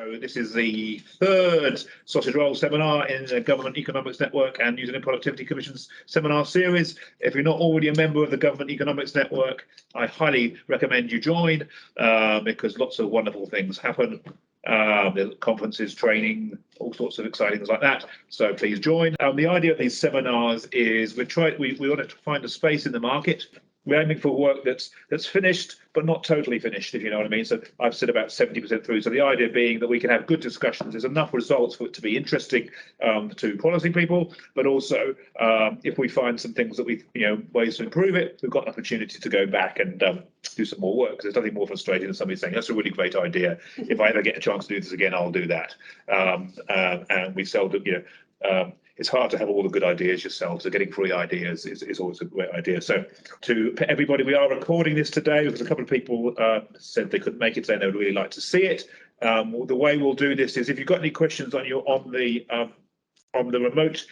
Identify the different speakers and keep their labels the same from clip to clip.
Speaker 1: So this is the third Sausage Roll seminar in the Government Economics Network and New Zealand Productivity Commission's seminar series. If you're not already a member of the Government Economics Network, I highly recommend you join because lots of wonderful things happen. The conferences, training, all sorts of exciting things like that. So please join. The idea of these seminars is we want to find a space in the market. We're aiming for work that's finished, but not totally finished, if you know what I mean. So I've said about 70% through. So the idea being that we can have good discussions. There's enough results for it to be interesting to policy people, but also if we find some things that ways to improve it, we've got an opportunity to go back and do some more work. Because there's nothing more frustrating than somebody saying, that's a really great idea. If I ever get a chance to do this again, I'll do that. And we seldom, it's hard to have all the good ideas yourself, so getting free ideas is always a great idea. So to everybody, we are recording this today because a couple of people said they couldn't make it, saying they would really like to see it. The way we'll do this is if you've got any questions on the remote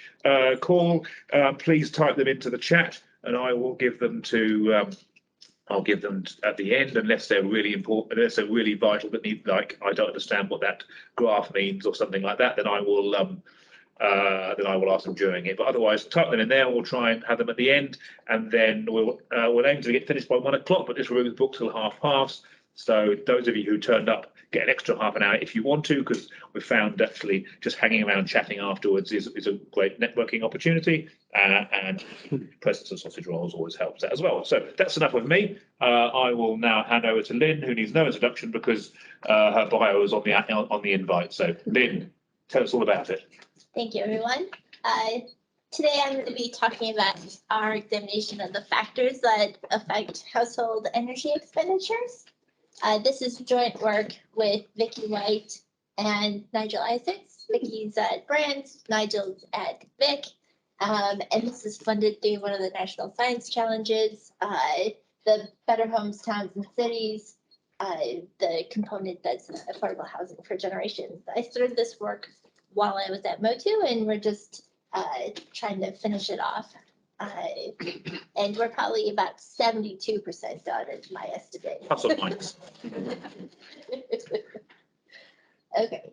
Speaker 1: call, please type them into the chat and I will give them to I'll give them at the end, unless they're really important, unless they're really vital, but need, like, I don't understand what that graph means or something like that, then I will ask them during it. But otherwise, type them in there. We'll try and have them at the end, and then we'll aim to get finished by 1 o'clock. But this room is booked till past. So those of you who turned up get an extra half an hour if you want to, because we've found actually just hanging around chatting afterwards is a great networking opportunity, and presence of sausage rolls always helps that as well. So that's enough of me. I will now hand over to Lynn, who needs no introduction because her bio is on the invite. So Lynn, tell us all about it.
Speaker 2: Thank you, everyone. Today I'm going to be talking about our examination of the factors that affect household energy expenditures. This is joint work with Vicky White and Nigel Isaacs. Vicky's at Brands, Nigel's at Vic, and this is funded through one of the National Science Challenges, the Better Homes, Towns and Cities, the component that's affordable housing for generations. I started this work while I was at Motu, and we're just trying to finish it off. And we're probably about 72% done, is my estimate.
Speaker 1: Hustle points.
Speaker 2: Okay.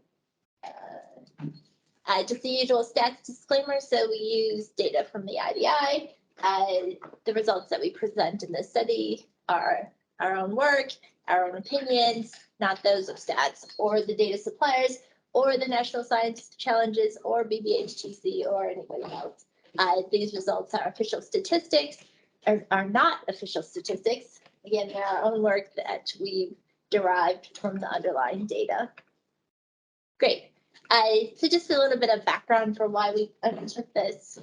Speaker 2: Just the usual stats disclaimer. So we use data from the IDI. The results that we present in this study are our own work, our own opinions, not those of stats or the data suppliers, or the National Science Challenges, or BBHTC, or anybody else. These results are official statistics, are not official statistics. Again, they're our own work that we've derived from the underlying data. Great. So just a little bit of background for why we undertook this.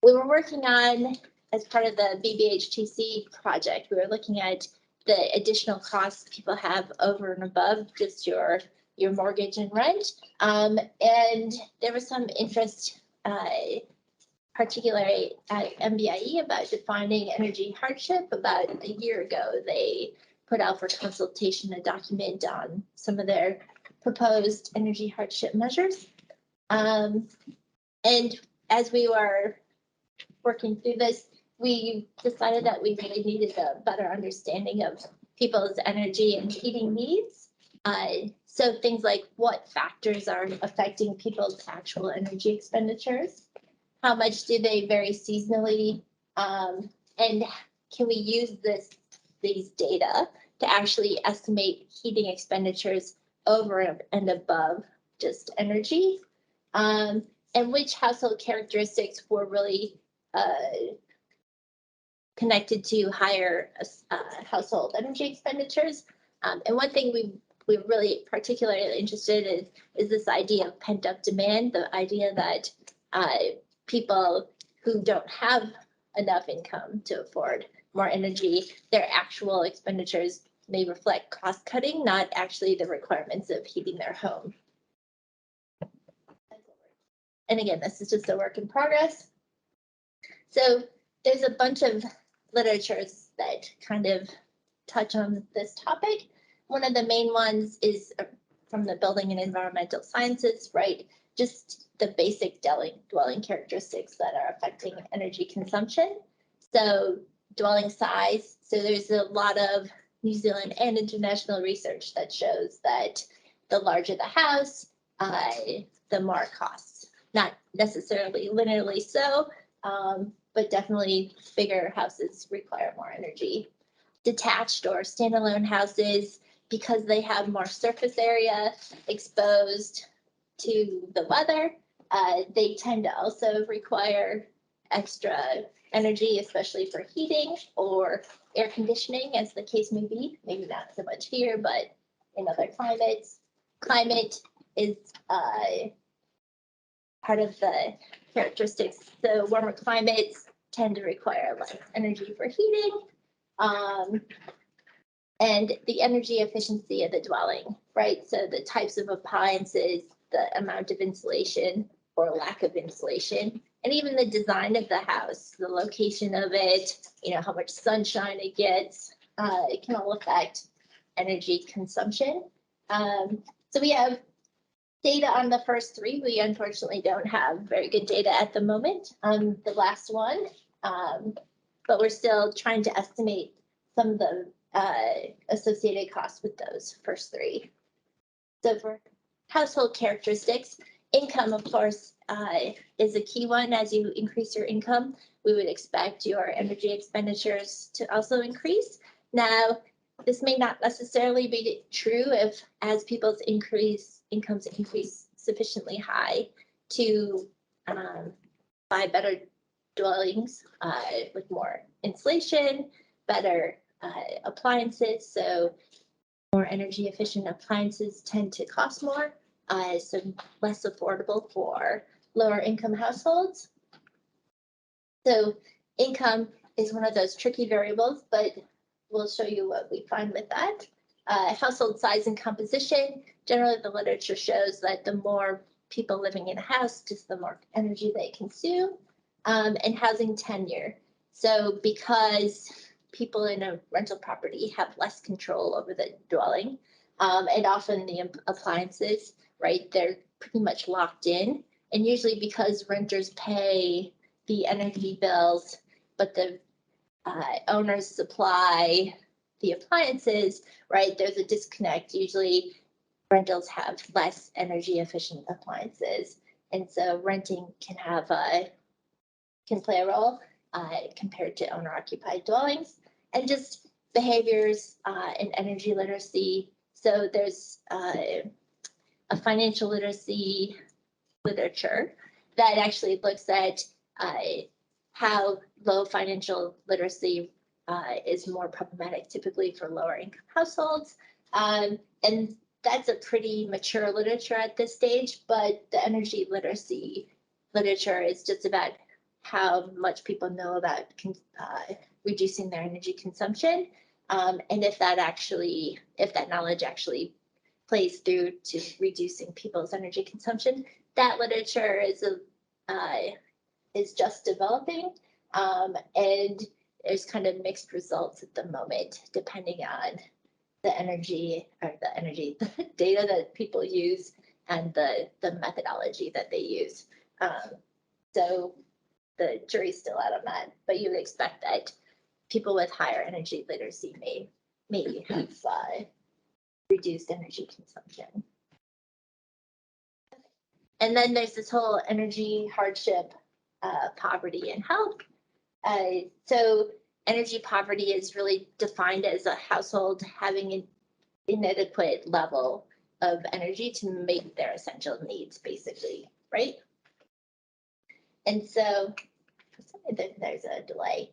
Speaker 2: We were working on, as part of the BBHTC project, we were looking at the additional costs people have over and above just your mortgage and rent. And there was some interest, particularly at MBIE, about defining energy hardship. About a year ago, they put out for consultation a document on some of their proposed energy hardship measures. And as we were working through this, we decided that we really needed a better understanding of people's energy and heating needs. So things like what factors are affecting people's actual energy expenditures, how much do they vary seasonally, and can we use these data to actually estimate heating expenditures over and above just energy, and which household characteristics were really connected to higher household energy expenditures. And one thing we're really particularly interested in is this idea of pent-up demand, the idea that people who don't have enough income to afford more energy, their actual expenditures may reflect cost cutting, not actually the requirements of heating their home. And again, this is just a work in progress. So there's a bunch of literatures that kind of touch on this topic. One of the main ones is from the Building and Environmental Sciences, right? Just the basic dwelling characteristics that are affecting energy consumption. So dwelling size. So there's a lot of New Zealand and international research that shows that the larger the house, the more it costs. Not necessarily linearly so, but definitely bigger houses require more energy. Detached or standalone houses, because they have more surface area exposed to the weather, they tend to also require extra energy, especially for heating or air conditioning, as the case may be. Maybe not so much here, but in other climates. Climate is part of the characteristics. So warmer climates tend to require less energy for heating. And the energy efficiency of the dwelling, right? So the types of appliances, the amount of insulation or lack of insulation, and even the design of the house, the location of it, how much sunshine it gets, it can all affect energy consumption. So we have data on the first three. We unfortunately don't have very good data at the moment on the last one, but we're still trying to estimate some of the associated costs with those first three. So for household characteristics, income, of course, is a key one. As you increase your income, we would expect your energy expenditures to also increase. Now, this may not necessarily be true if as people's incomes increase sufficiently high to buy better dwellings with more insulation, better appliances. So more energy efficient appliances tend to cost more, so less affordable for lower income households. So income is one of those tricky variables, but we'll show you what we find with that. Household size and composition. Generally, the literature shows that the more people living in a house, just the more energy they consume. And housing tenure. So because people in a rental property have less control over the dwelling, and often the appliances, right, they're pretty much locked in. And usually because renters pay the energy bills, but the owners supply the appliances, right, there's a disconnect. Usually rentals have less energy efficient appliances. And so renting can play a role compared to owner occupied dwellings. And just behaviors and energy literacy. So there's a financial literacy literature that actually looks at how low financial literacy is more problematic typically for lower income households. And that's a pretty mature literature at this stage, but the energy literacy literature is just about how much people know about reducing their energy consumption, and if that knowledge actually plays through to reducing people's energy consumption. That literature is just developing, and there's kind of mixed results at the moment, depending on the data that people use and the methodology that they use. So the jury's still out on that, but you would expect that people with higher energy literacy may have reduced energy consumption. And then there's this whole energy hardship, poverty and health. So energy poverty is really defined as a household having an inadequate level of energy to make their essential needs, basically, right? And so there's a delay.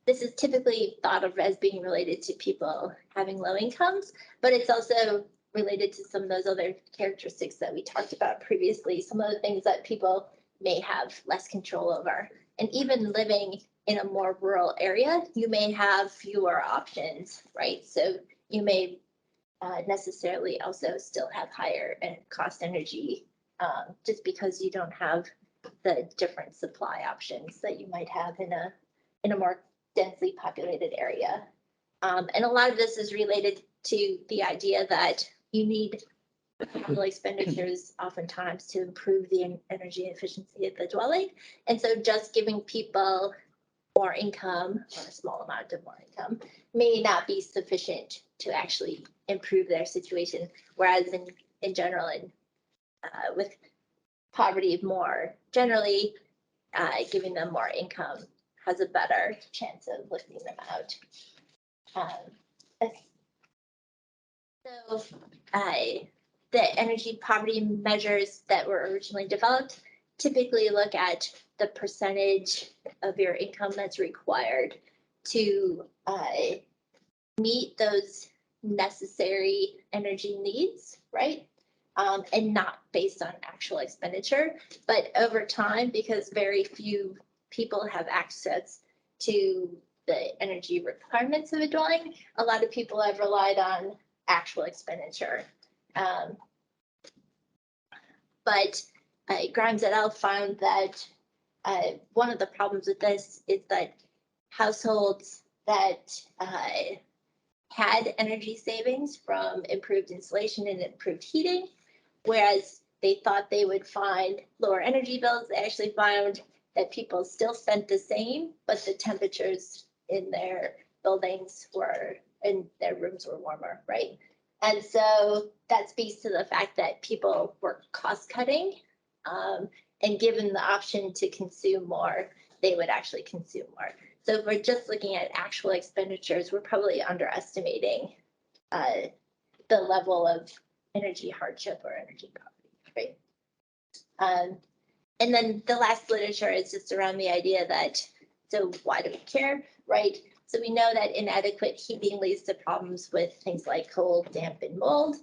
Speaker 2: This is typically thought of as being related to people having low incomes, but it's also related to some of those other characteristics that we talked about previously, some of the things that people may have less control over. And even living in a more rural area, you may have fewer options, right? So you may necessarily also still have higher cost energy just because you don't have the different supply options that you might have in a more densely populated area. And a lot of this is related to the idea that you need capital expenditures oftentimes to improve the energy efficiency of the dwelling. And so just giving people more income or a small amount of more income may not be sufficient to actually improve their situation. Whereas in general, with poverty more generally, giving them more income has a better chance of lifting them out. So the energy poverty measures that were originally developed typically look at the percentage of your income that's required to meet those necessary energy needs, right? And not based on actual expenditure. But over time, because very few people have access to the energy requirements of a dwelling, a lot of people have relied on actual expenditure. But Grimes et al. Found that one of the problems with this is that households that had energy savings from improved insulation and improved heating, whereas they thought they would find lower energy bills, they actually found that people still spent the same, but the temperatures in their buildings were, in their rooms were warmer, right? And so that speaks to the fact that people were cost cutting, and given the option to consume more, they would actually consume more. So if we're just looking at actual expenditures, we're probably underestimating the level of energy hardship or energy poverty, right? And then the last literature is just around the idea that, so why do we care, right? So we know that inadequate heating leads to problems with things like cold, damp, and mold.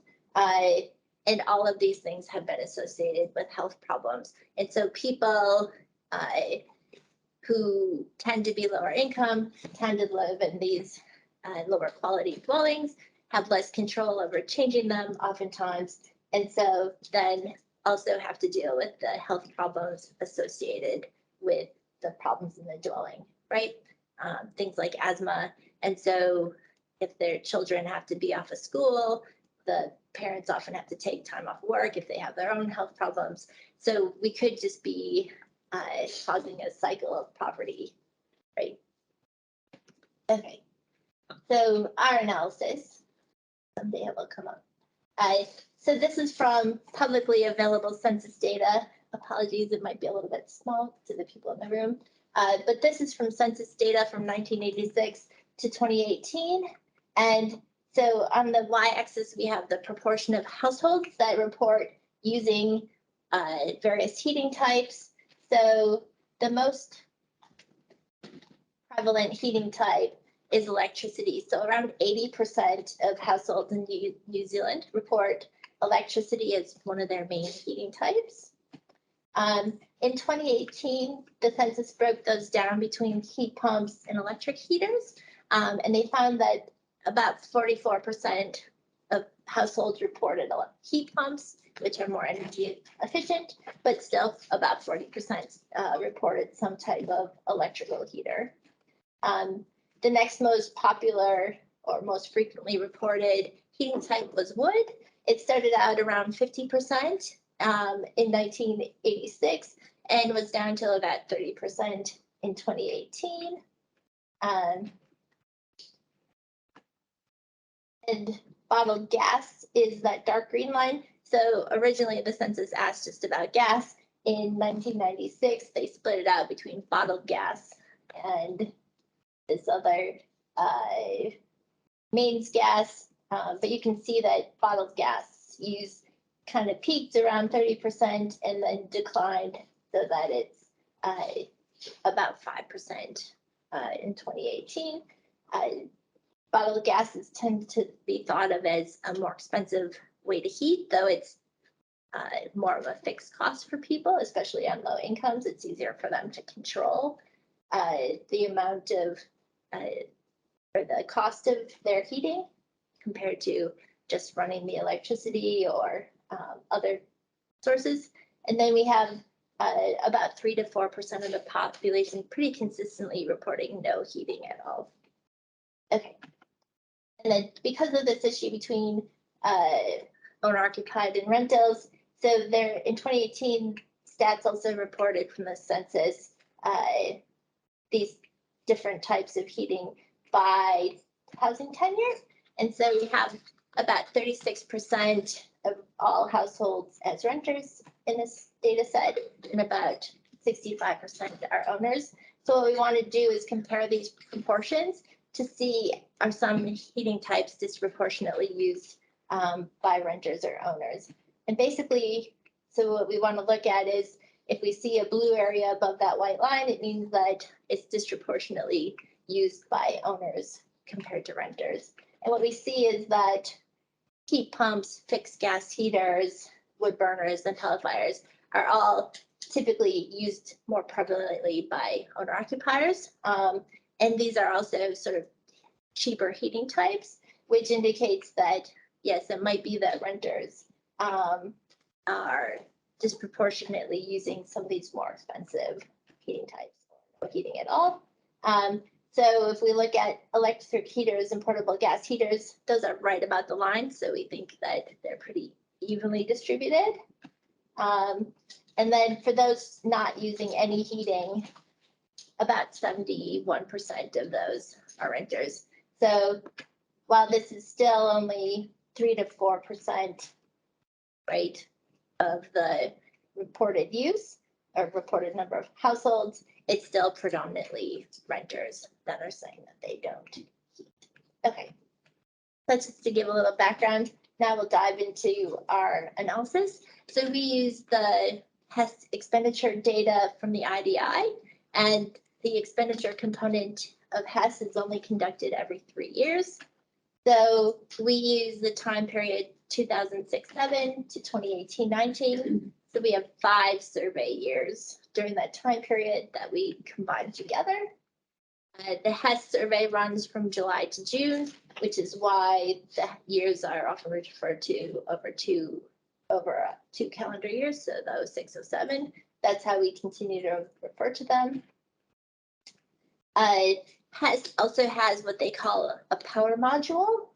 Speaker 2: And all of these things have been associated with health problems. And so people who tend to be lower income tend to live in these lower quality dwellings, have less control over changing them oftentimes. And so then also have to deal with the health problems associated with the problems in the dwelling, right? Things like asthma. And so if their children have to be off of school, the parents often have to take time off work if they have their own health problems. So we could just be causing a cycle of poverty, right? Okay, so our analysis, someday it will come up. So this is from publicly available census data. Apologies, it might be a little bit small to the people in the room. But this is from census data from 1986 to 2018. And so on the y-axis, we have the proportion of households that report using various heating types. So the most prevalent heating type is electricity. So around 80% of households in New Zealand report electricity as one of their main heating types. In 2018, the census broke those down between heat pumps and electric heaters. And they found that about 44% of households reported heat pumps, which are more energy efficient, but still about 40% reported some type of electrical heater. The next most popular or most frequently reported heating type was wood. It started out around 50% in 1986 and was down to about 30% in 2018. And bottled gas is that dark green line. So originally the census asked just about gas. In 1996, they split it out between bottled gas and this other mains gas. But you can see that bottled gas use kind of peaked around 30% and then declined so that it's about 5% in 2018. Bottled gases tend to be thought of as a more expensive way to heat, though it's more of a fixed cost for people, especially on low incomes. It's easier for them to control the amount of or the cost of their heating compared to just running the electricity or other sources. And then we have about 3 to 4% of the population pretty consistently reporting no heating at all. Okay. And then because of this issue between owner-occupied and rentals, so there in 2018, stats also reported from the census these different types of heating by housing tenure. And so we have about 36% of all households as renters in this data set, and about 65% are owners. So what we want to do is compare these proportions to see are some heating types disproportionately used by renters or owners. And basically, so what we want to look at is if we see a blue area above that white line, it means that it's disproportionately used by owners compared to renters. And what we see is that heat pumps, fixed gas heaters, wood burners, and humidifiers are all typically used more prevalently by owner occupiers. And these are also sort of cheaper heating types, which indicates that, yes, it might be that renters are disproportionately using some of these more expensive heating types, or heating at all. So if we look at electric heaters and portable gas heaters, those are right about the line. So we think that they're pretty evenly distributed. And then for those not using any heating, about 71% of those are renters. So while this is still only 3 to 4%, right, of the reported use or reported number of households, it's still predominantly renters that are saying that they don't heat. Okay, that's just to give a little background. Now we'll dive into our analysis. So we use the HES expenditure data from the IDI, and the expenditure component of HES is only conducted every 3 years. So we use the time period 2006-7 to 2018-19. So we have 5 survey years during that time period that we combine together. The HES survey runs from July to June, which is why the years are often referred to over two calendar years, so the 06-07. That's how we continue to refer to them. HES also has what they call a power module,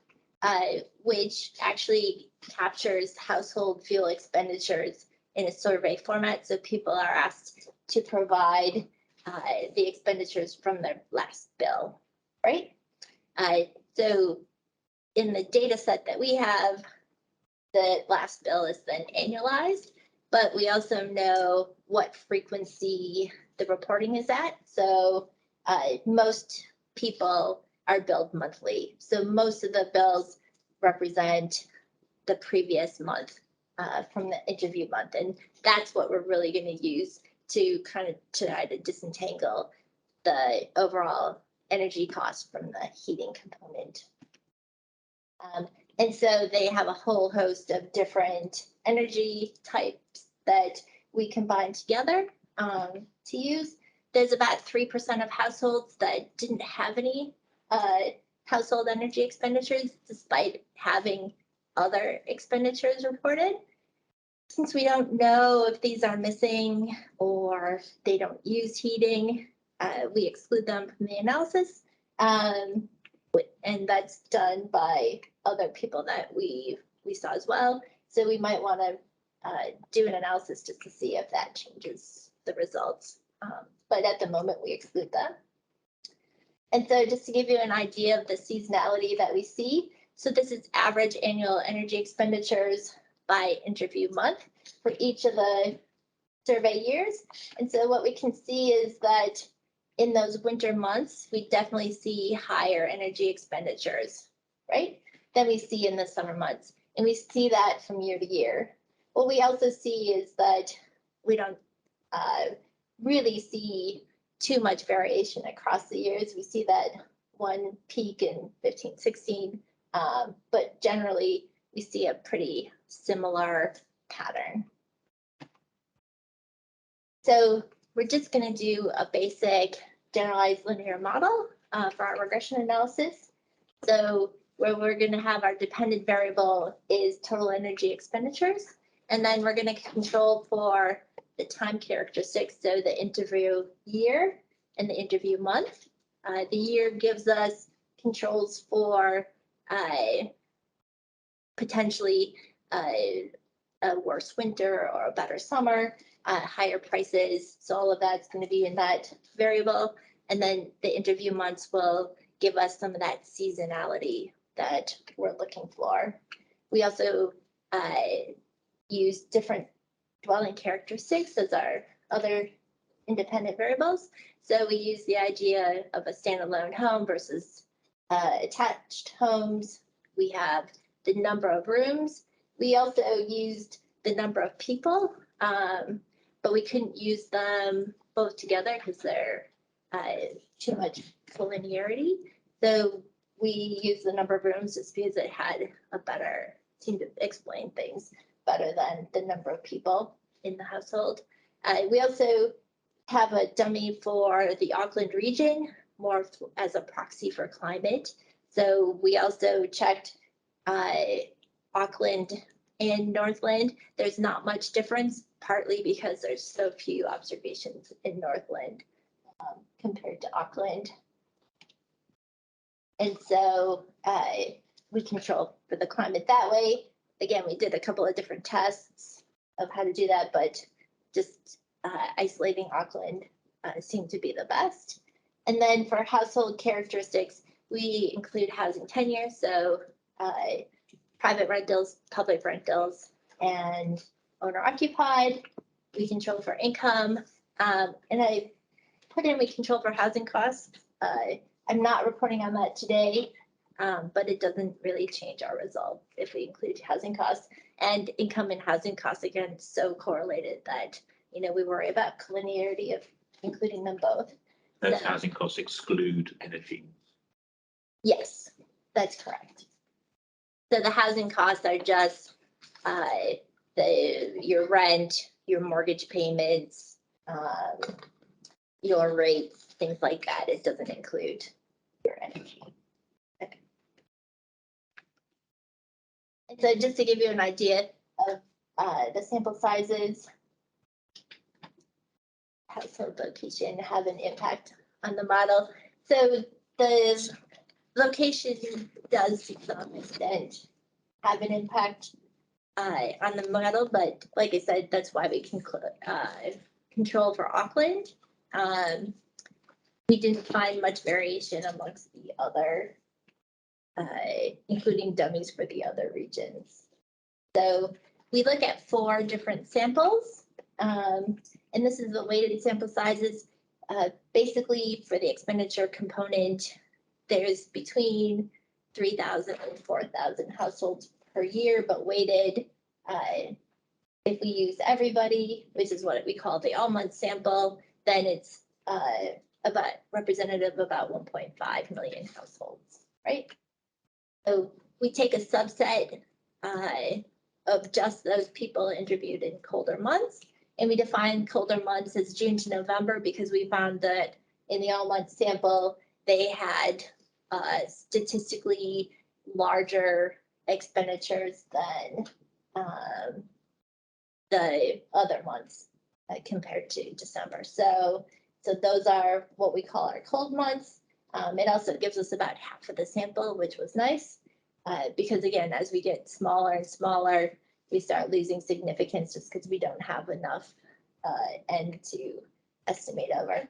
Speaker 2: which actually captures household fuel expenditures in a survey format. So people are asked to provide the expenditures from their last bill, right? So in the data set that we have, the last bill is then annualized, but we also know what frequency the reporting is at. So most people are billed monthly. So most of the bills represent the previous month from the interview month. And that's what we're really going to use to kind of try to disentangle the overall energy cost from the heating component. And so they have a whole host of different energy types that we combine together to use. There's about 3% of households that didn't have any household energy expenditures, despite having other expenditures reported. Since we don't know if these are missing or they don't use heating, we exclude them from the analysis. And that's done by other people that we saw as well. So we might want to do an analysis just to see if that changes the results. But at the moment, we exclude them. And so just to give you an idea of the seasonality that we see, so this is average annual energy expenditures by interview month for each of the survey years. And so what we can see is that in those winter months, we definitely see higher energy expenditures, right, than we see in the summer months. And we see that from year to year. What we also see is that we don't really see too much variation across the years. We see that one peak in 15-16, but generally we see a pretty similar pattern. So we're just going to do a basic generalized linear model for our regression analysis. So where we're going to have our dependent variable is total energy expenditures, and then we're going to control for the time characteristics, so the interview year and the interview month. The year gives us controls for potentially a worse winter or a better summer, higher prices. So all of that's going to be in that variable. And then the interview months will give us some of that seasonality that we're looking for. We also use different dwelling characteristics as our other independent variables. So we use the idea of a standalone home versus attached homes. We have the number of rooms. We also used the number of people, but we couldn't use them both together because they're too much collinearity. So we used the number of rooms just because it had a better, seemed to explain things better than the number of people in the household. We also have a dummy for the Auckland region, more as a proxy for climate. So we also checked Auckland and Northland. There's not much difference, partly because there's so few observations in Northland compared to Auckland. And so we control for the climate that way. Again, we did a couple of different tests of how to do that, but just isolating Auckland seemed to be the best. And then for household characteristics, we include housing tenure, so private rentals, public rentals, and owner occupied. We control for income, and I put in we control for housing costs. I'm not reporting on that today, but it doesn't really change our result if we include housing costs. And income and housing costs, again, so correlated that, you know, we worry about collinearity of including them both.
Speaker 1: Those housing costs exclude energy.
Speaker 2: Yes, that's correct. So the housing costs are just your rent, your mortgage payments, your rates, things like that. It doesn't include your energy. Okay. And so just to give you an idea of the sample sizes, household location have an impact on the model. So the location does to some extent have an impact on the model, but like I said, that's why we can control for Auckland. We didn't find much variation amongst the other, including dummies for the other regions. So we look at 4 different samples, and this is the weighted sample sizes. Basically, for the expenditure component, there's between 3,000 and 4,000 households per year, but weighted. If we use everybody, which is what we call the all-month sample, then it's about representative of about 1.5 million households, right? So we take a subset of just those people interviewed in colder months, and we define colder months as June to November because we found that in the all-month sample, they had statistically larger expenditures than the other months compared to December. So those are what we call our cold months. It also gives us about half of the sample, which was nice, because again, as we get smaller and smaller, we start losing significance just because we don't have enough N to estimate over.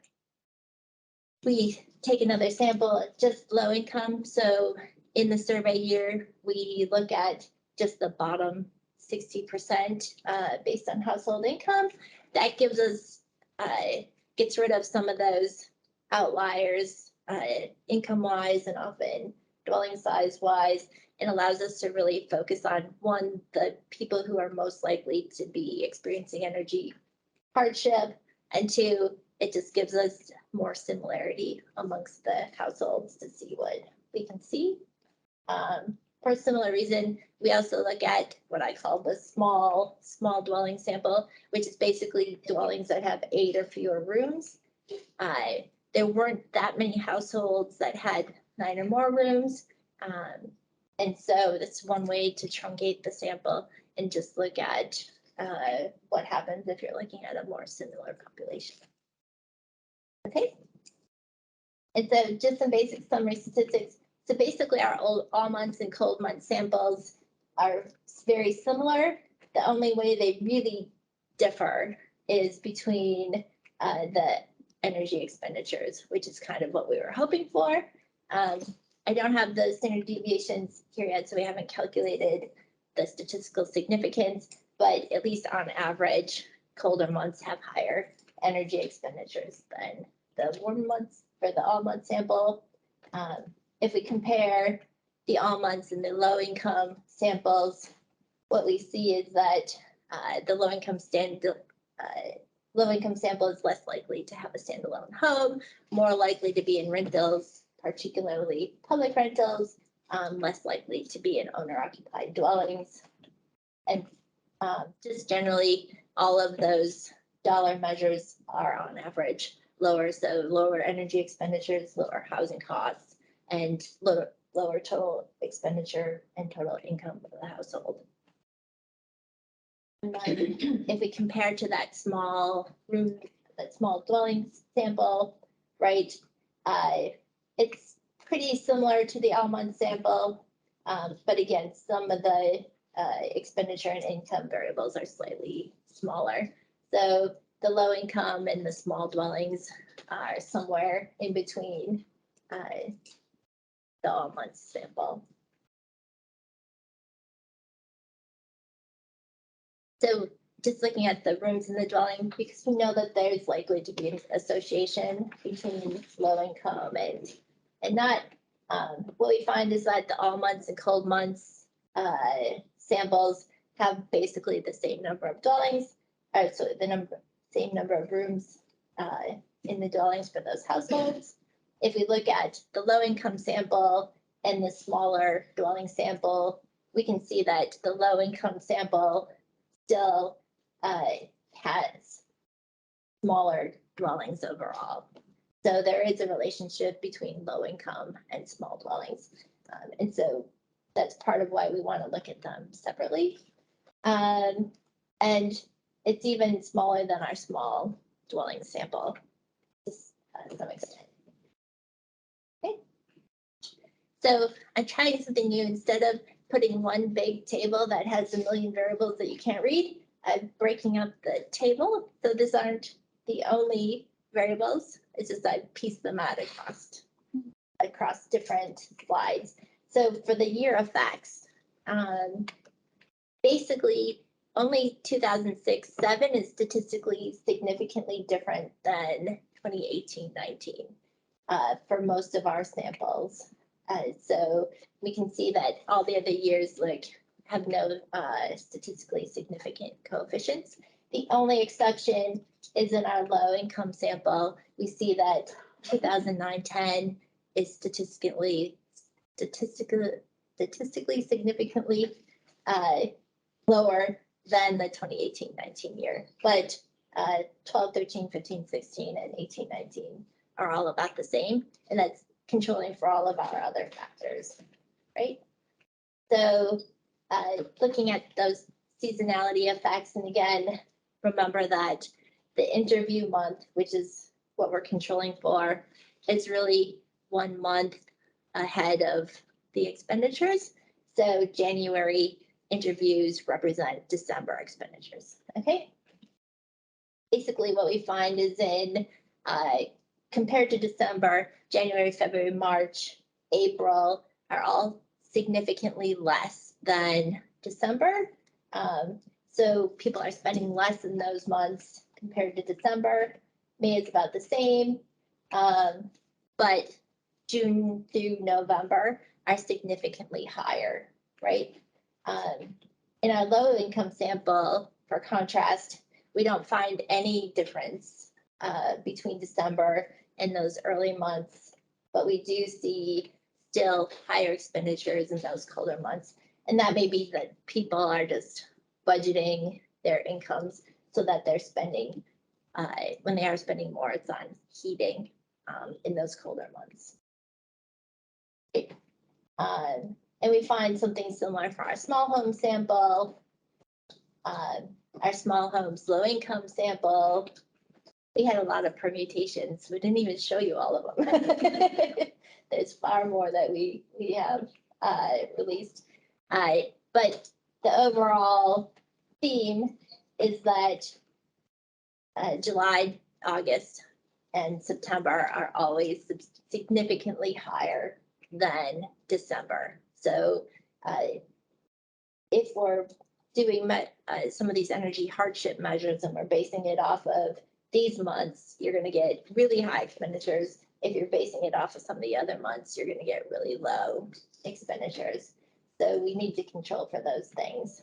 Speaker 2: We take another sample, just low income. So in the survey year, we look at just the bottom 60% based on household income. That gives us, gets rid of some of those outliers income-wise and often dwelling size-wise, and allows us to really focus on, 1, the people who are most likely to be experiencing energy hardship, and 2, it just gives us more similarity amongst the households to see what we can see. For a similar reason, we also look at what I call the small dwelling sample, which is basically dwellings that have 8 or fewer rooms. There weren't that many households that had 9 or more rooms. And so that's one way to truncate the sample and just look at what happens if you're looking at a more similar population. Okay. And so just some basic summary statistics. So basically our all months and cold month samples are very similar. The only way they really differ is between the energy expenditures, which is kind of what we were hoping for. I don't have the standard deviations here yet, so we haven't calculated the statistical significance, but at least on average, colder months have higher energy expenditures than the warm months for the all month sample. If we compare the all months and the low income samples, what we see is that the low income sample is less likely to have a standalone home, more likely to be in rentals, particularly public rentals, less likely to be in owner occupied dwellings. And just generally, all of those dollar measures are on average lower, so lower energy expenditures, lower housing costs, and lower total expenditure and total income of the household. And then if we compare to that small dwelling sample, right, it's pretty similar to the all month sample, but again, some of the expenditure and income variables are slightly smaller. So the low income and the small dwellings are somewhere in between the all month sample. So just looking at the rooms in the dwelling, because we know that there's likely to be an association between low income and not. What we find is that the all months and cold months samples have basically the same number of dwellings, so the same number of rooms in the dwellings for those households. If we look at the low income sample and the smaller dwelling sample, we can see that the low income sample still has smaller dwellings overall. So there is a relationship between low income and small dwellings. And so that's part of why we want to look at them separately. And it's even smaller than our small dwelling sample to some extent. Okay. So I'm trying something new. Instead of putting one big table that has a million variables that you can't read, I'm breaking up the table. So these aren't the only variables. It's just I piece them out across different slides. So for the year effects, basically only 2006-07 is statistically significantly different than 2018-19 for most of our samples. So we can see that all the other years have no statistically significant coefficients. The only exception is in our low income sample. We see that 2009-10 is statistically significantly lower than the 2018-19 year, but 12, 13, 15, 16, and 18, 19 are all about the same, and that's controlling for all of our other factors, right? So looking at those seasonality effects, and again, remember that the interview month, which is what we're controlling for, is really 1 month ahead of the expenditures. So January interviews represent December expenditures, okay? Basically what we find is in compared to December, January, February, March, April are all significantly less than December. So people are spending less in those months compared to December. May is about the same, but June through November are significantly higher, right? In our low income sample, for contrast, we don't find any difference between December and those early months, but we do see still higher expenditures in those colder months. And that may be that people are just budgeting their incomes so that they're spending, when they are spending more, it's on heating in those colder months. And we find something similar for our small home sample, our small homes low income sample. We had a lot of permutations. We didn't even show you all of them. There's far more that we have released. But the overall theme is that July, August and September are always significantly higher than December. So if we're doing some of these energy hardship measures and we're basing it off of these months, you're going to get really high expenditures. If you're basing it off of some of the other months, you're going to get really low expenditures. So we need to control for those things.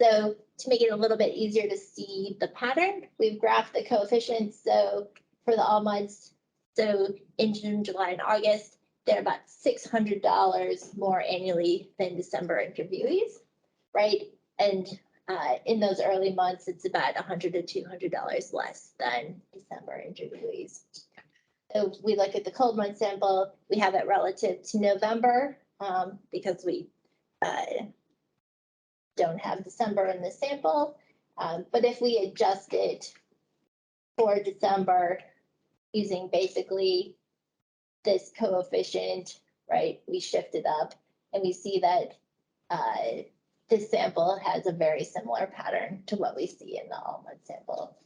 Speaker 2: So to make it a little bit easier to see the pattern, we've graphed the coefficients. So for the all months, so in June, July, and August, they're about $600 more annually than December interviewees, right? And in those early months, it's about $100 to $200 less than December interviewees. So we look at the cold month sample, we have it relative to November because we don't have December in the sample. But if we adjust it for December using basically this coefficient, right, we shift it up and we see that this sample has a very similar pattern to what we see in the all month sample.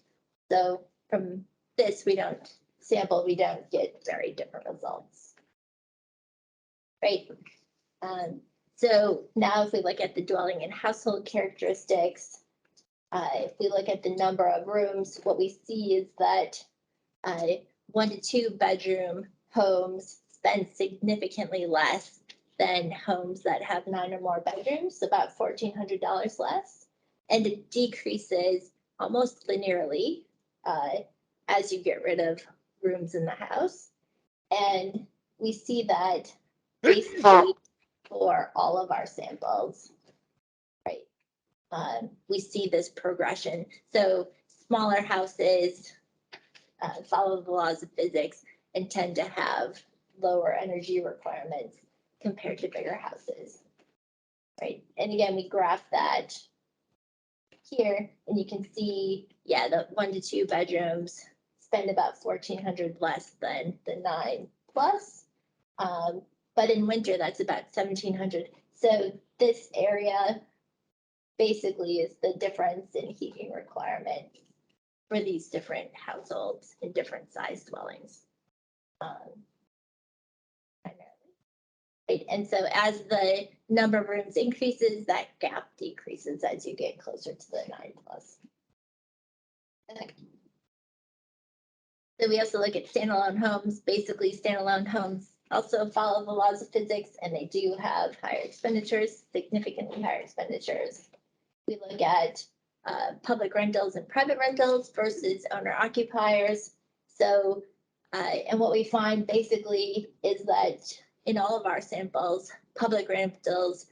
Speaker 2: So from this, we don't get very different results, right? So now if we look at the dwelling and household characteristics, if we look at the number of rooms, what we see is that 1 to 2 bedroom homes spend significantly less than homes that have 9 or more bedrooms, about $1,400 less. And it decreases almost linearly as you get rid of rooms in the house. And we see that basically for all of our samples, right? We see this progression. So smaller houses follow the laws of physics and tend to have lower energy requirements compared to bigger houses, right? And again, we graph that here, and you can see, yeah, the 1 to 2 bedrooms spend about $1,400 less than the 9 plus. But in winter, that's about $1,700. So this area basically is the difference in heating requirement for these different households in different size dwellings. Right. And so as the number of rooms increases, that gap decreases as you get closer to the 9 plus. Okay. So we also look at standalone homes. Basically, standalone homes also follow the laws of physics, and they do have higher expenditures, significantly higher expenditures. We look at public rentals and private rentals versus owner occupiers. So, and what we find basically is that in all of our samples, public rentals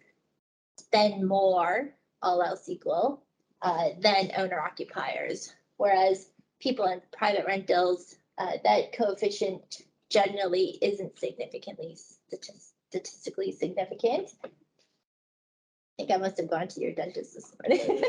Speaker 2: spend more, all else equal, than owner occupiers. Whereas people in private rentals, that coefficient generally isn't significantly statistically significant. I think I must have gone to your dentist this morning.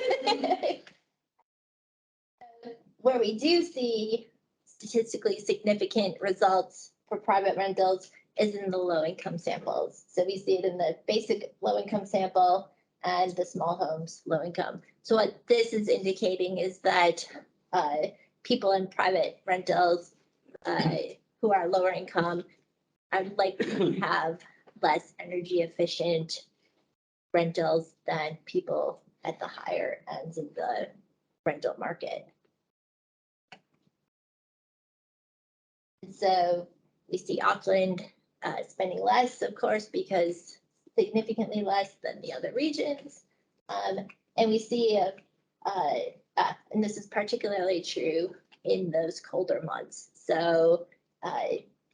Speaker 2: Where we do see statistically significant results for private rentals is in the low income samples. So we see it in the basic low income sample and the small homes low income. So what this is indicating is that people in private rentals who are lower income are likely to have less energy efficient rentals than people at the higher ends of the rental market. And so we see Auckland spending less, of course, because significantly less than the other regions. And we see, and this is particularly true in those colder months. So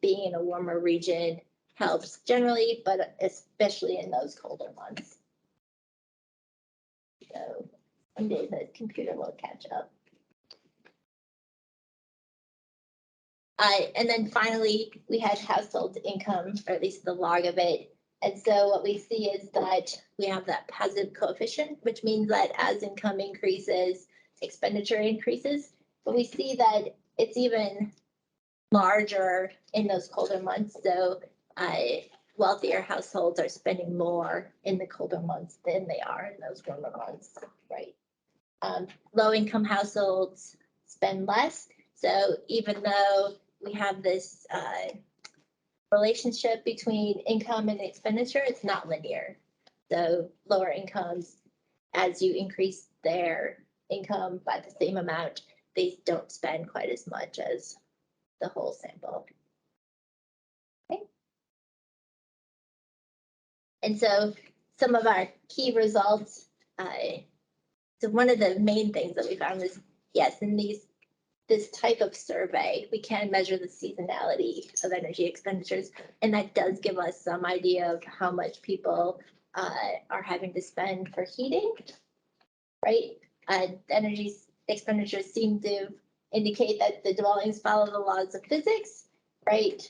Speaker 2: being in a warmer region helps generally, but especially in those colder months. So someday the computer will catch up. And then finally, we had household income, or at least the log of it. And so what we see is that we have that positive coefficient, which means that as income increases, expenditure increases. But we see that it's even larger in those colder months. So wealthier households are spending more in the colder months than they are in those warmer months, right? Low income households spend less. So even though we have this relationship between income and expenditure, it's not linear. So lower incomes, as you increase their income by the same amount, they don't spend quite as much as the whole sample. Okay. And so some of our key results, so one of the main things that we found is, yes, in this type of survey, we can measure the seasonality of energy expenditures, and that does give us some idea of how much people are having to spend for heating, right? Energy expenditures seem to indicate that the dwellings follow the laws of physics, right?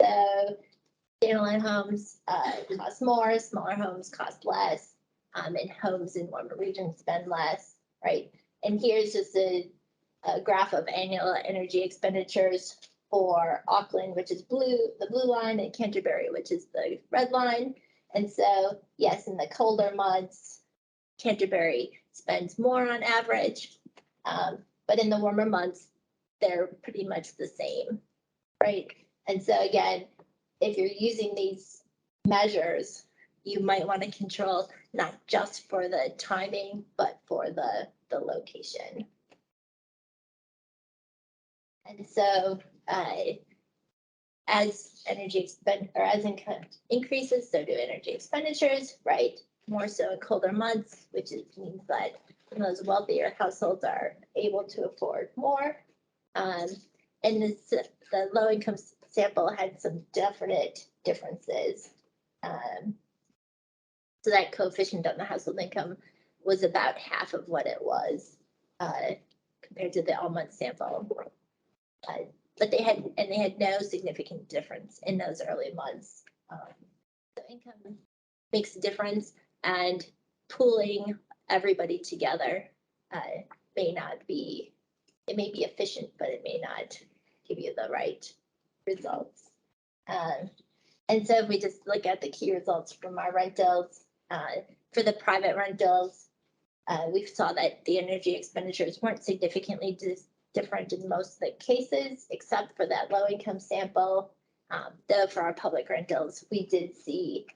Speaker 2: So standalone homes cost more, smaller homes cost less, and homes in warmer regions spend less, right? And here's just a graph of annual energy expenditures for Auckland, which is the blue line, and Canterbury, which is the red line. And so, yes, in the colder months, Canterbury spends more on average, but in the warmer months, they're pretty much the same, right? And so again, if you're using these measures, you might want to control not just for the timing, but for the location. And so as income increases, so do energy expenditures, right? More so in colder months, which means that those wealthier households are able to afford more. And the low income sample had some definite differences. So that coefficient on the household income was about half of what it was compared to the all-month sample. But they had no significant difference in those early months. So income makes a difference, and pooling everybody together may be efficient, but it may not give you the right results. And so if we just look at the key results from our rentals, for the private rentals, we saw that the energy expenditures weren't significantly different in most of the cases, except for that low income sample. Though for our public rentals, we did see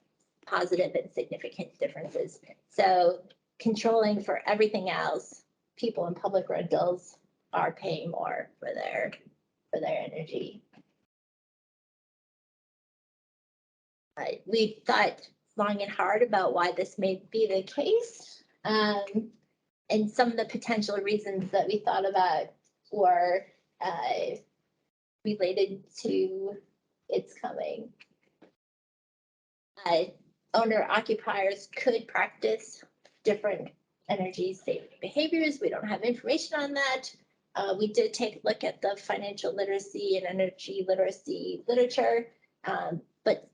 Speaker 2: positive and significant differences. So controlling for everything else, people in public rentals are paying more for their energy. We thought long and hard about why this may be the case. And some of the potential reasons that we thought about were related to its coming. Owner occupiers could practice different energy saving behaviors. We don't have information on that. We did take a look at the financial literacy and energy literacy literature, but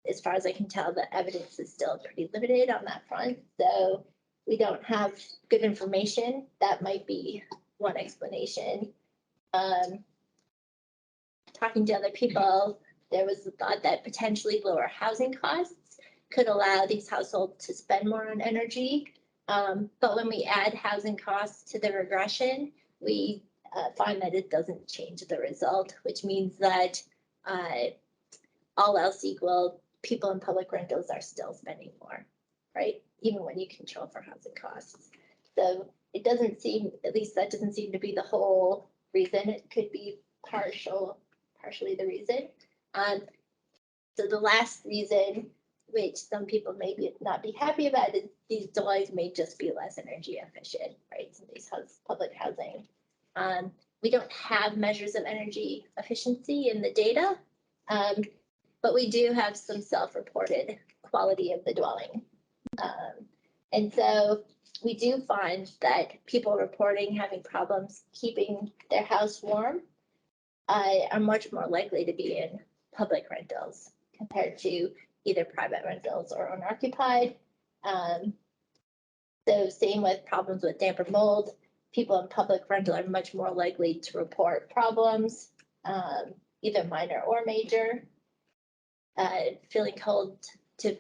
Speaker 2: as far as I can tell, the evidence is still pretty limited on that front. So we don't have good information. That might be one explanation. Talking to other people, there was the thought that potentially lower housing costs could allow these households to spend more on energy. But when we add housing costs to the regression, we find that it doesn't change the result, which means that all else equal, people in public rentals are still spending more, right? Even when you control for housing costs. So it doesn't seem, at least that doesn't seem to be the whole reason. It could be partially the reason. So the last reason, which some people may not be happy about, is these dwellings may just be less energy efficient, right? So these public housing. We don't have measures of energy efficiency in the data, but we do have some self-reported quality of the dwelling. And so we do find that people reporting having problems keeping their house warm are much more likely to be in public rentals compared to either private rentals or owner-occupied. So same with problems with damp or mold. People in public rental are much more likely to report problems, either minor or major. Feeling cold to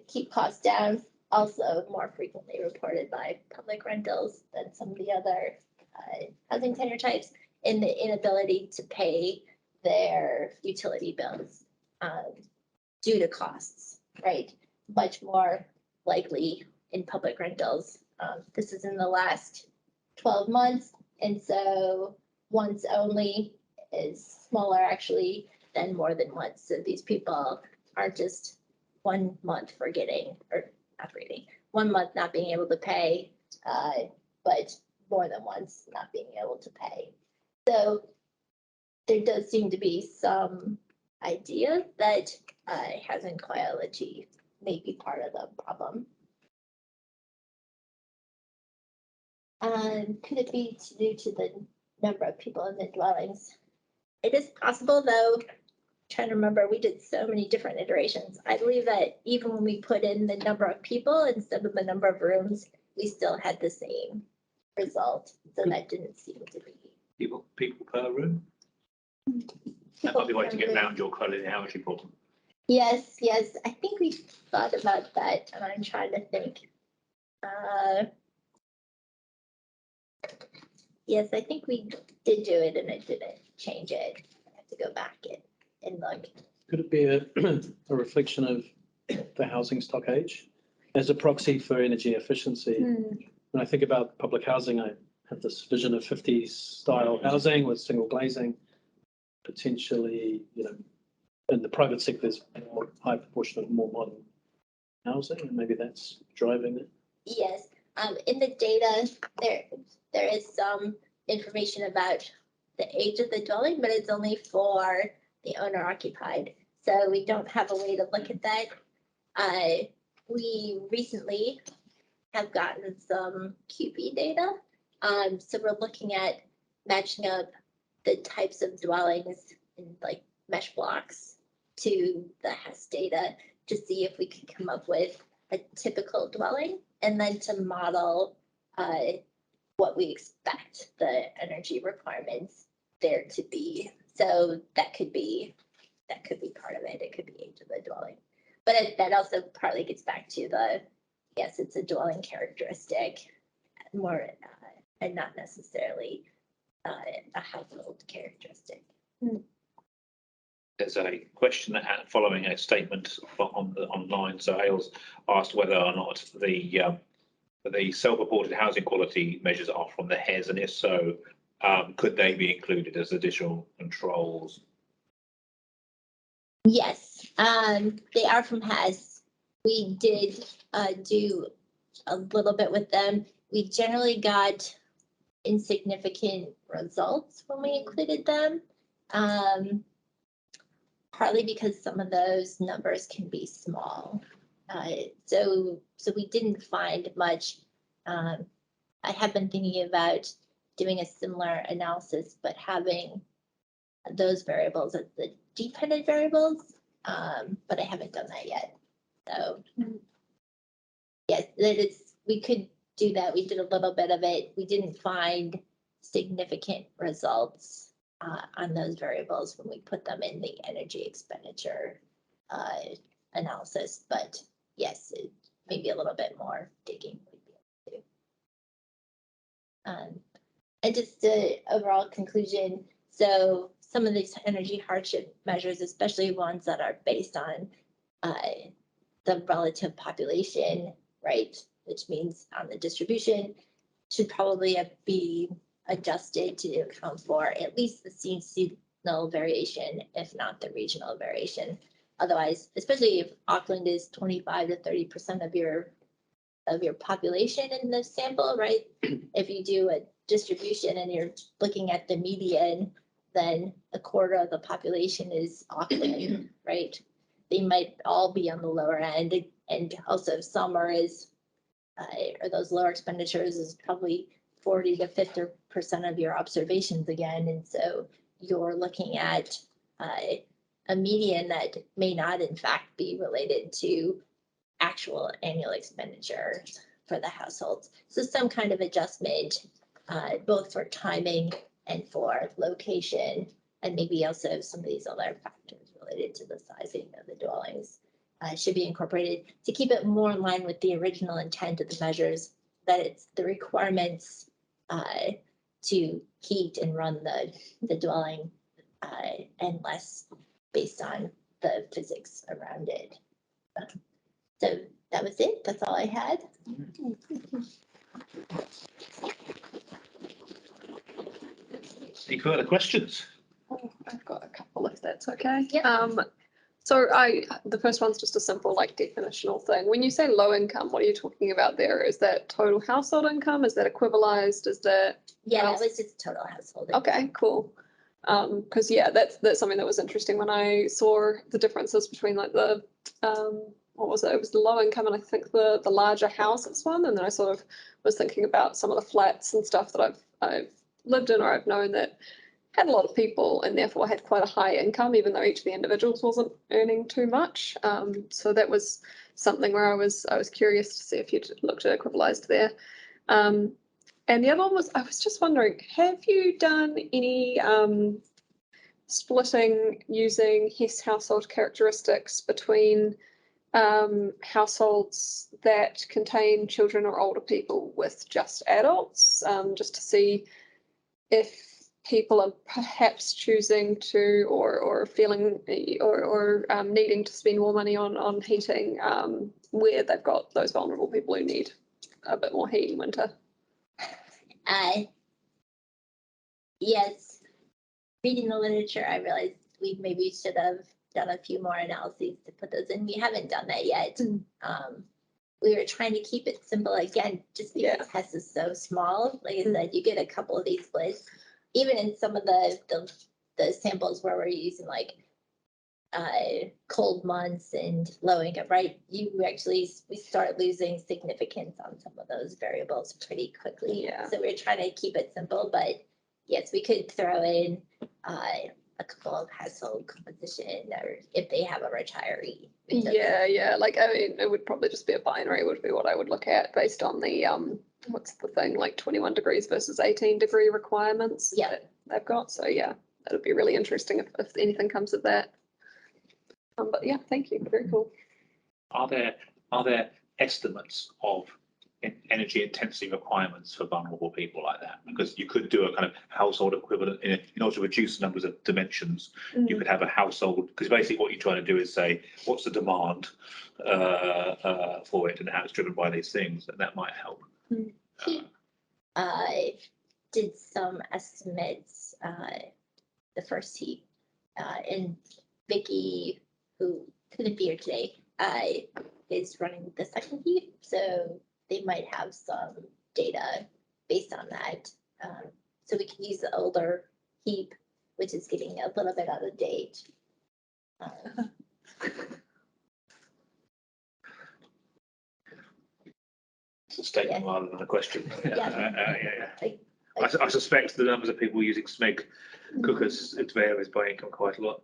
Speaker 2: keep costs down, also more frequently reported by public rentals than some of the other housing tenure types and the inability to pay their utility bills due to costs, right? Much more likely in public rentals. This is in the last 12 months. And so once only is smaller actually than more than once. So these people are just 1 month forgetting, or not forgetting, 1 month not being able to pay, but more than once not being able to pay. So there does seem to be some idea that housing quality may be part of the problem. Could it be due to the number of people in the dwellings? It is possible, though. Trying to remember, we did so many different iterations. I believe that even when we put in the number of people instead of the number of rooms, we still had the same result. So that didn't seem to be
Speaker 1: People per room. That might be a way to get around your quality housing problem.
Speaker 2: Yes, I think we thought about that, and I'm trying to think. Yes, I think we did do it, and it didn't change it. I have to go back and look.
Speaker 3: Could it be a reflection of the housing stock age as a proxy for energy efficiency? When I think about public housing, I have this vision of 50s style housing with single glazing, potentially, in the private sector, there's a more high proportion of more modern housing, and maybe that's driving it.
Speaker 2: Yes, in the data, there is some information about the age of the dwelling, but it's only for the owner occupied. So we don't have a way to look at that. We recently have gotten some QB data. So we're looking at matching up the types of dwellings in like mesh blocks to the HES data to see if we can come up with a typical dwelling, and then to model what we expect the energy requirements there to be. So that could be part of it. It could be age of the dwelling, but that also partly gets back to yes, it's a dwelling characteristic more, and not necessarily a household characteristic.
Speaker 1: There's a question following a statement online. So Hales asked whether or not the self-reported housing quality measures are from the HES, and if so, could they be included as additional controls?
Speaker 2: Yes, they are from HES. We did do a little bit with them. We generally got insignificant results when we included them. Partly because some of those numbers can be small. So we didn't find much. I have been thinking about doing a similar analysis, but having those variables as the dependent variables, but I haven't done that yet. So yes, we could do that. We did a little bit of it. We didn't find significant results on those variables when we put them in the energy expenditure analysis, but yes, maybe a little bit more digging would be able to. And just the overall conclusion, so some of these energy hardship measures, especially ones that are based on the relative population, right, which means on the distribution, should probably be adjusted to account for at least the seasonal variation, if not the regional variation. Otherwise, especially if Auckland is 25 to 30% of your population in the sample, right? If you do a distribution and you're looking at the median, then a quarter of the population is Auckland, right? They might all be on the lower end, and also summer is, or those lower expenditures is probably 40 to 50% of your observations again. And so you're looking at a median that may not in fact be related to actual annual expenditures for the households. So some kind of adjustment, both for timing and for location, and maybe also some of these other factors related to the sizing of the dwellings should be incorporated to keep it more in line with the original intent of the measures, that it's the requirements to heat and run the dwelling, and less based on the physics around it. So that was it. That's all I had.
Speaker 1: Any further questions?
Speaker 4: I've got a couple if that's okay.
Speaker 2: Yeah.
Speaker 4: So the first one's just a simple like definitional thing. When you say low income, what are you talking about there? Is that total household income? Is that equivalized? Is that?
Speaker 2: Yeah,
Speaker 4: Well,
Speaker 2: that was just total household.
Speaker 4: Okay, cool. Because yeah, that's something that was interesting when I saw the differences between like the what was it? It was the low income and I think the larger houses one. And then I sort of was thinking about some of the flats and stuff that I've lived in or I've known that had a lot of people and therefore had quite a high income, even though each of the individuals wasn't earning too much. So that was something where I was curious to see if you'd looked at equivalized there. And the other one was, I was just wondering, have you done any splitting using Hess household characteristics between households that contain children or older people with just adults, just to see if people are perhaps choosing to or feeling or needing to spend more money on heating where they've got those vulnerable people who need a bit more heat in winter?
Speaker 2: Yes, reading the literature, I realized we maybe should have done a few more analyses to put those in. We haven't done that yet. We were trying to keep it simple again, just because Hess is so small. Like I said, you get a couple of these splits. Even in some of the samples where we're using like cold months and low income, right? We start losing significance on some of those variables pretty quickly.
Speaker 4: Yeah.
Speaker 2: So we're trying to keep it simple, but yes, we could throw in a couple of household composition, or if they have a retiree.
Speaker 4: Yeah. Like, I mean, it would probably just be a binary would be what I would look at based on the, what's the thing, like 21 degrees versus 18 degree requirements that they've got. So yeah, that'd be really interesting if anything comes of that. But yeah, thank you. Very cool.
Speaker 1: Are there estimates of energy intensity requirements for vulnerable people like that? Because you could do a kind of household equivalent in order to reduce the numbers of dimensions. You could have a household, because basically what you're trying to do is say what's the demand for it and how it's driven by these things, and that might help.
Speaker 2: I did some estimates the first heat, and Vicky, who couldn't be here today, is running the second heat, so they might have some data based on that. So we can use the older heap, which is getting a little bit out of date.
Speaker 1: It's a statement rather than a question.
Speaker 2: Yeah.
Speaker 1: I suspect the numbers of people using SMEG cookers, it varies by income quite a lot.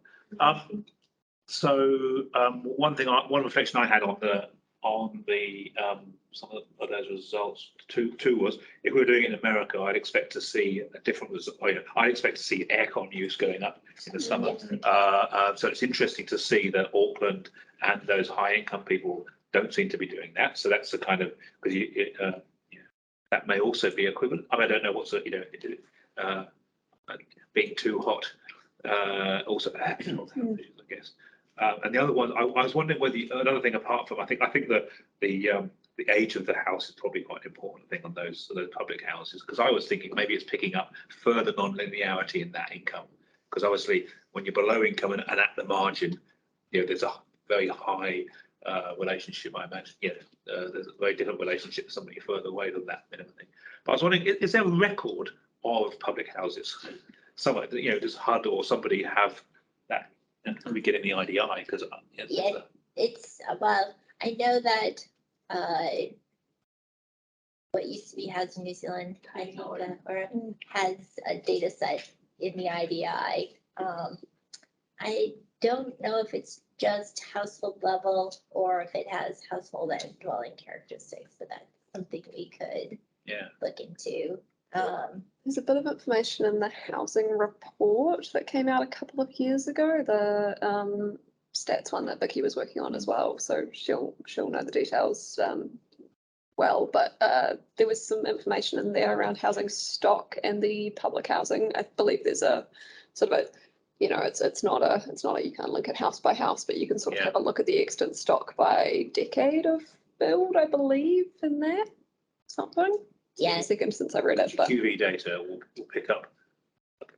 Speaker 1: One reflection I had on some of those results too was, if we were doing it in America, I'd expect to see a different result. I'd expect to see aircon use going up in the summer. So it's interesting to see that Auckland and those high income people don't seem to be doing that. So that's the kind of, because that may also be equivalent. I mean, I don't know what's being too hot also adds health issues, I guess. And the other one, I was wondering whether another thing apart from, I think that the age of the house is probably quite an important thing on those public houses, because I was thinking maybe it's picking up further non-linearity in that income, because obviously when you're below income and at the margin, there's a very high relationship, I imagine. There's a very different relationship with somebody further away than that and everything. But I was wondering, is there a record of public houses? Someone, does HUD or somebody have that? And we get in the IDI? Because
Speaker 2: it's well, I know that what used to be Housing New Zealand, I think, or has a data set in the IDI. I don't know if it's just household level or if it has household and dwelling characteristics, but that's something we could look into.
Speaker 4: There's a bit of information in the housing report that came out a couple of years ago, the stats one that Vicky was working on as well. So she'll know the details well, but there was some information in there around housing stock and the public housing. I believe there's a sort of a, you know, it's not a you can't look at house by house, but you can sort of
Speaker 1: Yeah.
Speaker 4: have a look at the extant stock by decade of build, I believe, in there. Something. It's been a
Speaker 2: Yes.
Speaker 4: second since I read it, but
Speaker 1: QV data will pick up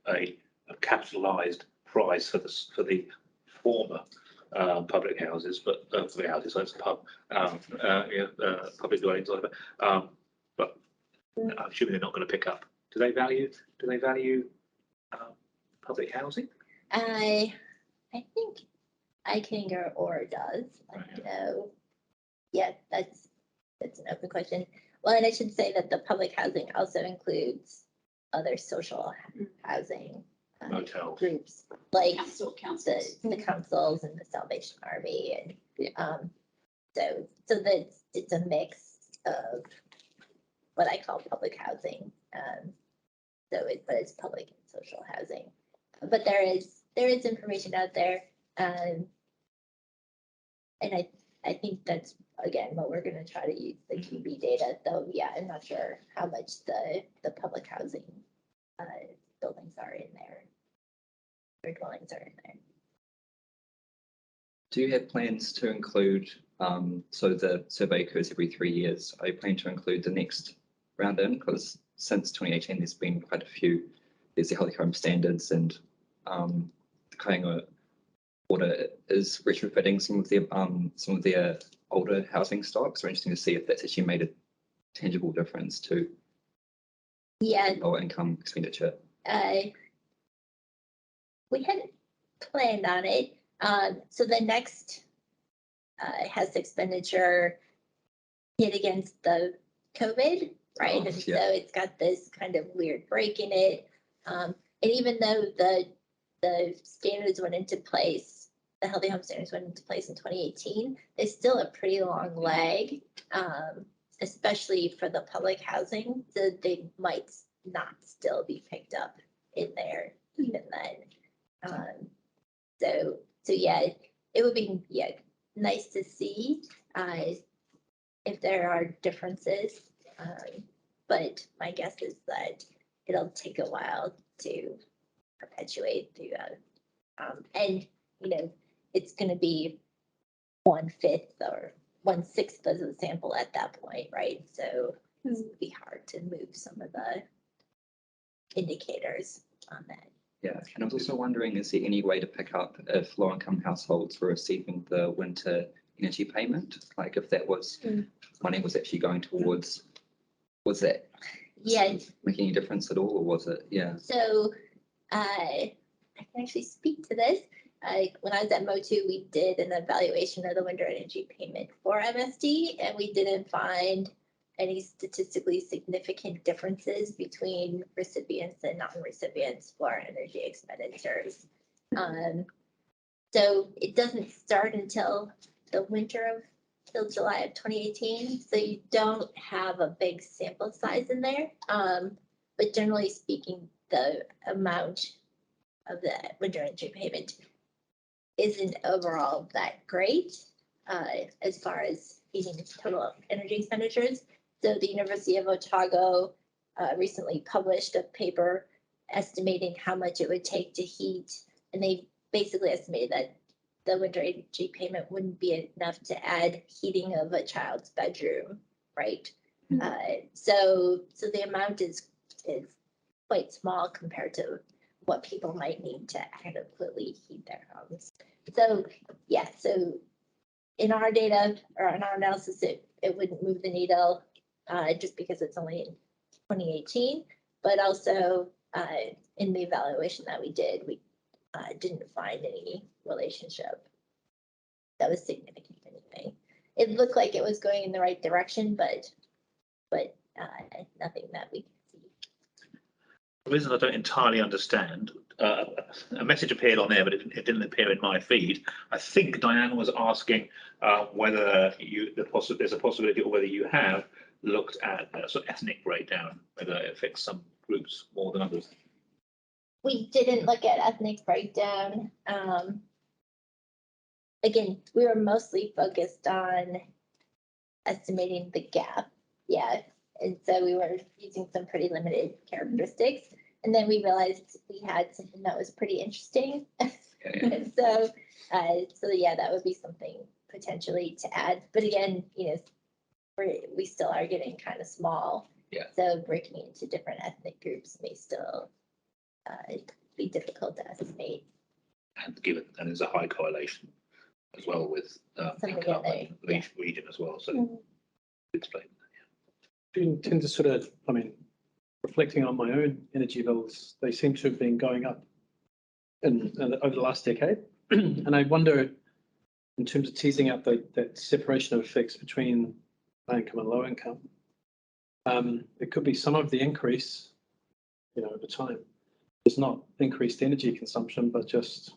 Speaker 1: a capitalised price for the former public houses, but for the houses, so it's a pub, public dwellings, whatever. But I'm assuming they're not going to pick up. Do they value public housing?
Speaker 2: I think Eichinger or does. I don't know. Yeah, that's an open question. Well, and I should say that the public housing also includes other social housing
Speaker 1: Motels.
Speaker 2: groups, like
Speaker 5: Council,
Speaker 2: the
Speaker 5: councils.
Speaker 2: councils and the Salvation Army,
Speaker 4: Yeah.
Speaker 2: and so that it's a mix of what I call public housing. But it's public and social housing. But there is information out there, and I think that's again what we're going to try to use the QB data. Though, yeah, I'm not sure how much the public housing buildings are in there, or dwellings are in there.
Speaker 6: Do you have plans to include, so the survey occurs every 3 years, are you planning to include the next round in? Because since 2018, there's been quite a few, there's the Healthy Home Standards and the Kāinga Order is retrofitting some of their older housing stocks. So interesting to see if that's actually made a tangible difference to
Speaker 2: Yeah,
Speaker 6: lower income expenditure.
Speaker 2: we had planned on it. So the next has expenditure hit against the COVID, right?
Speaker 6: Oh,
Speaker 2: And
Speaker 6: yeah.
Speaker 2: so it's got this kind of weird break in it. And even though the standards went into place, the Healthy Home Standards went into place in 2018, there's still a pretty long lag, especially for the public housing. So they might not still be picked up in there even then. So yeah, it would be nice to see if there are differences. But my guess is that it'll take a while to perpetuate throughout. And it's going to be 1/5 or 1/6 of the sample at that point, right? So it's going to be hard to move some of the indicators on that.
Speaker 6: Yeah, and I was also wondering, is there any way to pick up if low income households were receiving the winter energy payment? Like if that was, money was actually going towards, was that
Speaker 2: Yeah.
Speaker 6: making any difference at all, or was it, yeah?
Speaker 2: So I can actually speak to this. When I was at MOTU, we did an evaluation of the winter energy payment for MSD, and we didn't find any statistically significant differences between recipients and non-recipients for energy expenditures. So it doesn't start until the winter till July of 2018. So you don't have a big sample size in there. But generally speaking, the amount of the winter energy payment isn't overall that great as far as heating total energy expenditures. So the University of Otago recently published a paper estimating how much it would take to heat, and they basically estimated that the winter energy payment wouldn't be enough to add heating of a child's bedroom, right? So the amount is quite small compared to what people might need to adequately heat their homes. So yeah, so in our data or in our analysis, it wouldn't move the needle just because it's only in 2018, but also in the evaluation that we did, we didn't find any relationship that was significant anyway. It looked like it was going in the right direction, but nothing that we could see.
Speaker 1: The reason I don't entirely understand, a message appeared on there, but it didn't appear in my feed. I think Diane was asking whether there's a possibility, or whether you have looked at sort of ethnic breakdown, whether it affects some groups more than others.
Speaker 2: We didn't look at ethnic breakdown. Again, we were mostly focused on estimating the gap Yeah, and so we were using some pretty limited characteristics. And then we realized we had something that was pretty interesting. And so yeah, that would be something potentially to add. But again, we still are getting kind of small.
Speaker 1: Yeah.
Speaker 2: So breaking into different ethnic groups may still be difficult to estimate.
Speaker 1: And there's a high correlation as well with
Speaker 2: Some of
Speaker 1: income
Speaker 2: the
Speaker 1: and
Speaker 2: other,
Speaker 1: region as well. So
Speaker 4: Mm.
Speaker 1: explain.
Speaker 3: Do you tend to sort of, reflecting on my own energy bills, they seem to have been going up over the last decade. And I wonder, in terms of teasing out that separation of effects between high income and low income, it could be some of the increase, over time, is not increased energy consumption, but just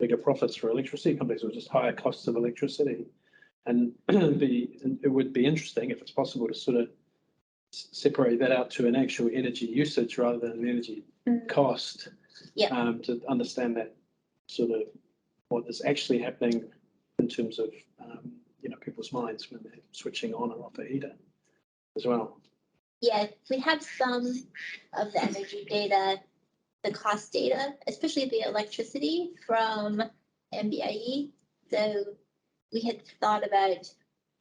Speaker 3: bigger profits for electricity companies or just higher costs of electricity. And it would be interesting if it's possible to sort of separate that out to an actual energy usage rather than an energy cost.
Speaker 2: Yeah.
Speaker 3: To understand that sort of what is actually happening in terms of people's minds when they're switching on and off a heater as well.
Speaker 2: yeah, we have some of the energy data, the cost data, especially the electricity from MBIE. So we had thought about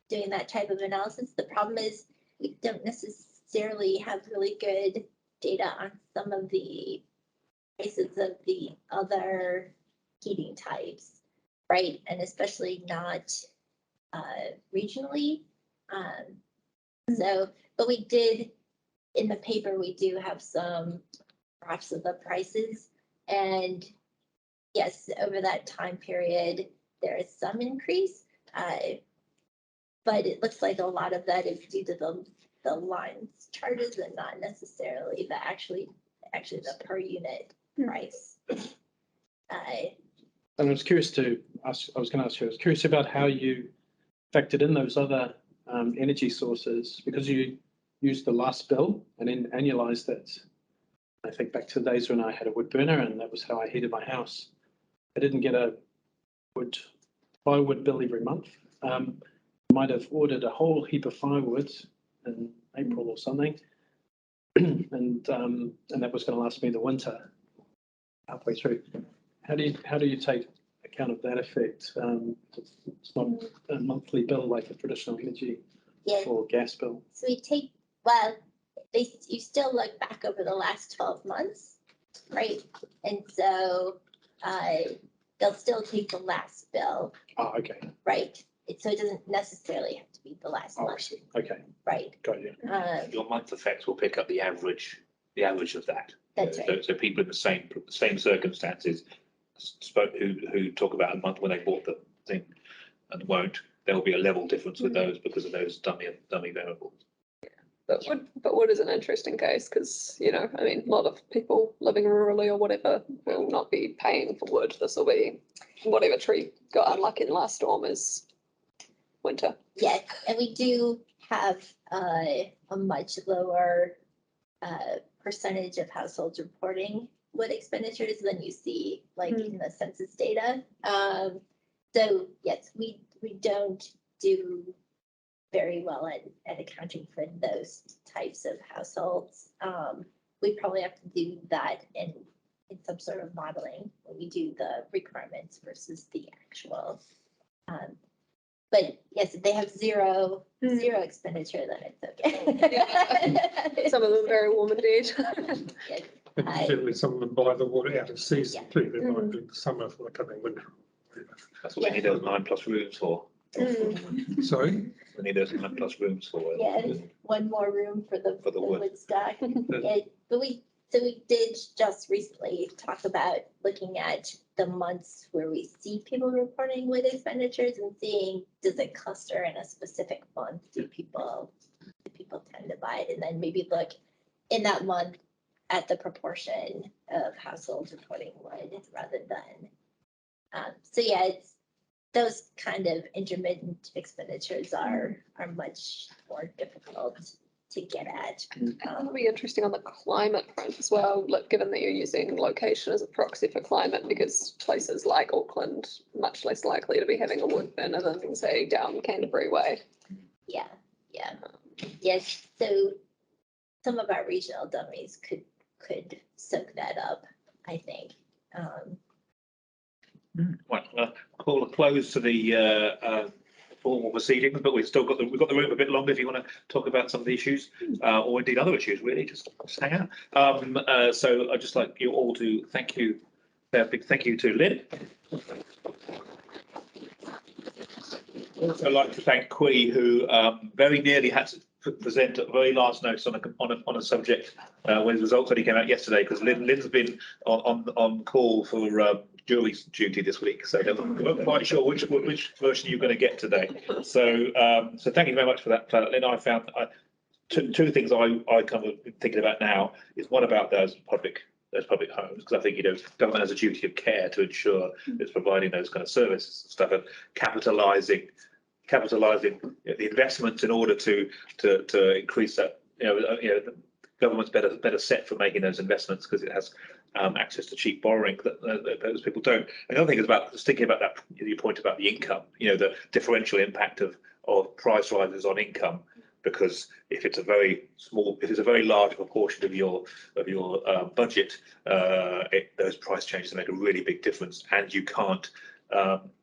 Speaker 2: doing that type of analysis. The problem is we don't necessarily have really good data on some of the prices of the other heating types, right? And especially not regionally. But we did, in the paper, we do have some graphs of the prices. And yes, over that time period, there is some increase. But it looks like a lot of that is due to the lines charges and not necessarily the actually the per unit price.
Speaker 3: And I was curious to ask, I was curious about how you factored in those other energy sources, because you used the last bill and then annualized it. I think back to the days when I had a wood burner and that was how I heated my house. I didn't get a firewood bill every month. I might have ordered a whole heap of firewood in April or something. And that was going to last me the winter halfway through. How do you take account of that effect? It's not a monthly bill like a traditional energy or gas bill.
Speaker 2: So you still look back over the last 12 months, right? And so they'll still take the last bill.
Speaker 3: Oh, okay.
Speaker 2: Right. So it doesn't necessarily have to be the last month.
Speaker 3: Okay.
Speaker 2: Right.
Speaker 3: Got you.
Speaker 1: Your month effects will pick up the average of that.
Speaker 2: That's right.
Speaker 1: So people in the same circumstances who talk about a month when they bought the thing and won't, there will be a level difference with those because of those dummy variables.
Speaker 4: But wood is an interesting case because, a lot of people living rurally or whatever will not be paying for wood. This will be whatever tree got unlucky in the last storm is winter.
Speaker 2: Yeah, and we do have a much lower percentage of households reporting wood expenditures than you see in the census data. So yes, we don't do very well at accounting for those types of households. We probably have to do that in some sort of modeling when we do the requirements versus the actual. But yes, if they have zero expenditure, then it's okay.
Speaker 4: Some of them very warm indeed.
Speaker 2: Yes.
Speaker 5: And generally, some of them buy the water out of season too. They might do the summer for the coming winter.
Speaker 1: That's what they need those 9+ rooms for.
Speaker 5: Sorry?
Speaker 1: They need those 9+ rooms for.
Speaker 2: Yeah, one more room for the
Speaker 1: wood.
Speaker 2: wood stock. Yeah, but we did just recently talk about looking at the months where we see people reporting wood expenditures and seeing, does it cluster in a specific month? Do people tend to buy it? And then maybe look in that month at the proportion of households reporting wood rather than. So yeah, it's those kind of intermittent expenditures are much more difficult to get at.
Speaker 4: That'll be interesting on the climate front as well, given that you're using location as a proxy for climate, because places like Auckland much less likely to be having a wood burner than say down Canterbury way.
Speaker 2: Yeah, Yeah, yes, so some of our regional dummies could soak that up, I think.
Speaker 1: Well, call a close to the formal proceedings, but we've got the room a bit longer if you want to talk about some of the issues, or indeed other issues, really, just hang out. So I'd just like you all to thank you, a big thank you to Lynn. Also like to thank Qui, who very nearly had to present at very last notice on a subject when the results only came out yesterday, because Lynn's been on call for jury duty this week, so we weren't quite sure which version you're going to get today. So so thank you very much for that, Lynn. I found two things I kind of been thinking about now is one about those public homes, because I think government has a duty of care to ensure it's providing those kind of services and stuff, and capitalising the investments in order to increase that. The government's better set for making those investments because it has access to cheap borrowing that those people don't. And the other thing is about just thinking about that. Your point about the income, the differential impact of price rises on income. Because if it's a very large proportion of your budget, those price changes make a really big difference, and you can't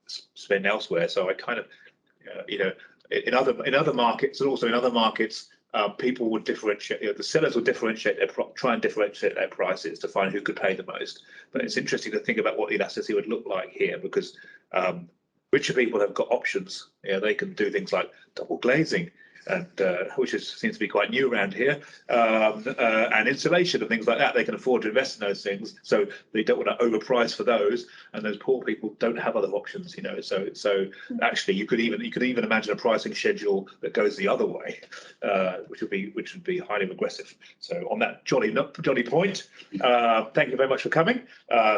Speaker 1: spend elsewhere. So I kind of, in other markets, and also in other markets, people would differentiate. The sellers would try and differentiate their prices to find who could pay the most. But it's interesting to think about what elasticity would look like here, because richer people have got options. They can do things like double glazing, and which seems to be quite new around here, and insulation and things like that. They can afford to invest in those things, so they don't want to overprice for those. And those poor people don't have other options, So actually, you could even imagine a pricing schedule that goes the other way, which would be highly regressive. So on that jolly point, thank you very much for coming.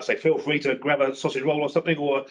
Speaker 1: So feel free to grab a sausage roll or something, or